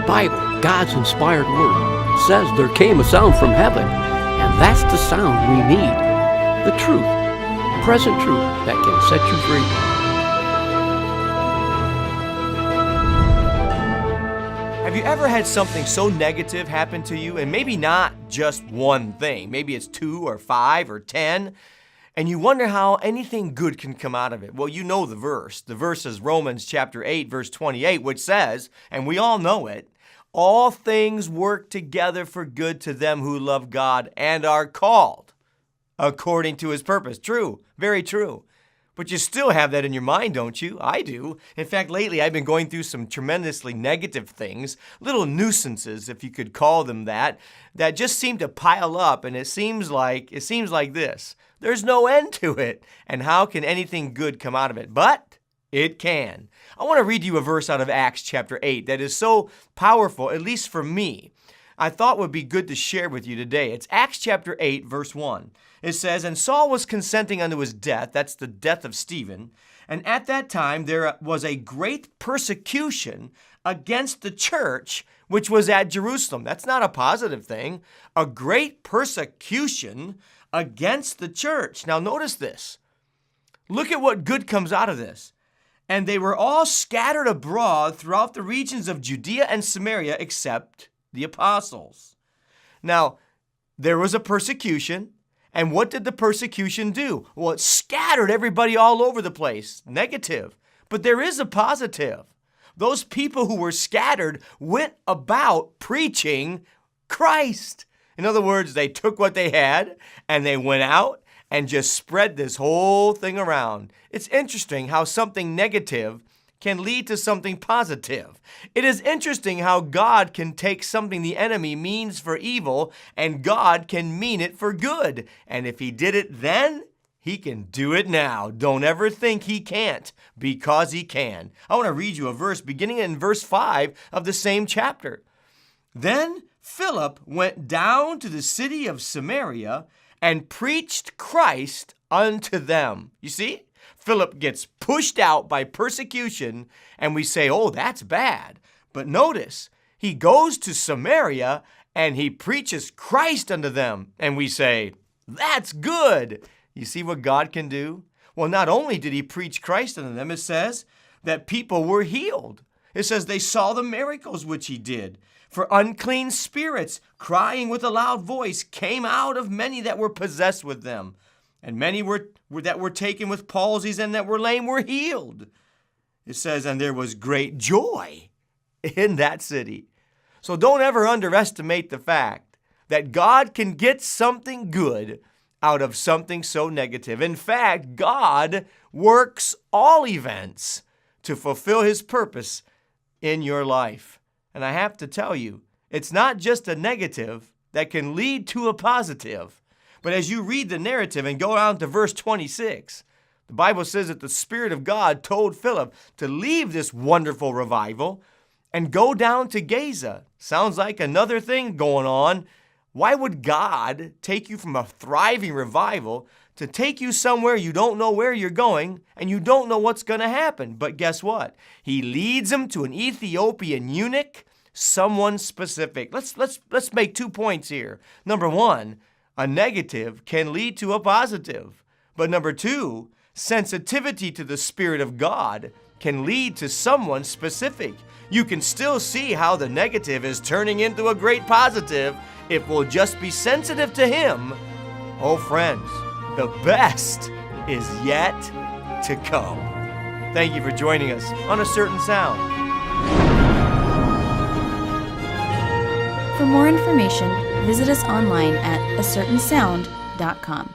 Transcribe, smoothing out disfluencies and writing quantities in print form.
Bible, God's inspired word, says there came a sound from heaven, and that's the sound we need. The truth, present truth that can set you free. Have you ever had something so negative happen to you, and maybe not just one thing, maybe it's 2 or 5 or 10, and you wonder how anything good can come out of it? Well, you know the verse. The verse is Romans chapter 8, verse 28, which says, and we all know it, all things work together for good to them who love God and are called according to his purpose. True, very true. But you still have that in your mind, don't you? I do. In fact, lately I've been going through some tremendously negative things, little nuisances, if you could call them that just seem to pile up, and it seems like this. There's no end to it. And how can anything good come out of it? But it can. I want to read you a verse out of Acts chapter 8 that is so powerful, at least for me, I thought would be good to share with you today. It's Acts chapter 8, verse 1. It says, and Saul was consenting unto his death, that's the death of Stephen, and at that time there was a great persecution against the church which was at Jerusalem. That's not a positive thing. A great persecution against the church. Now notice this. Look at what good comes out of this. And they were all scattered abroad throughout the regions of Judea and Samaria except the apostles. Now, there was a persecution. And what did the persecution do? Well, it scattered everybody all over the place. Negative. But there is a positive. Those people who were scattered went about preaching Christ. In other words, they took what they had and they went out and just spread this whole thing around. It's interesting how something negative can lead to something positive. It is interesting how God can take something the enemy means for evil and God can mean it for good. And if he did it then, he can do it now. Don't ever think he can't, because he can. I want to read you a verse beginning in verse 5 of the same chapter. Then Philip went down to the city of Samaria and preached Christ unto them. You see? Philip gets pushed out by persecution, and we say, oh, that's bad. But notice, he goes to Samaria, and he preaches Christ unto them, and we say, that's good. You see what God can do? Well, not only did he preach Christ unto them, it says that people were healed. It says they saw the miracles which he did. For unclean spirits, crying with a loud voice, came out of many that were possessed with them. And many that were taken with palsies and that were lame were healed. It says, and there was great joy in that city. So don't ever underestimate the fact that God can get something good out of something so negative. In fact, God works all events to fulfill his purpose in your life. And I have to tell you, it's not just a negative that can lead to a positive. But as you read the narrative and go down to verse 26, the Bible says that the Spirit of God told Philip to leave this wonderful revival and go down to Gaza. Sounds like another thing going on. Why would God take you from a thriving revival to take you somewhere you don't know where you're going and you don't know what's going to happen? But guess what? He leads him to an Ethiopian eunuch, someone specific. Let's make 2 points here. Number 1, a negative can lead to a positive. But number 2, sensitivity to the Spirit of God can lead to someone specific. You can still see how the negative is turning into a great positive if we'll just be sensitive to him. Oh, friends, the best is yet to come. Thank you for joining us on A Certain Sound. For more information, visit us online at acertainsound.com.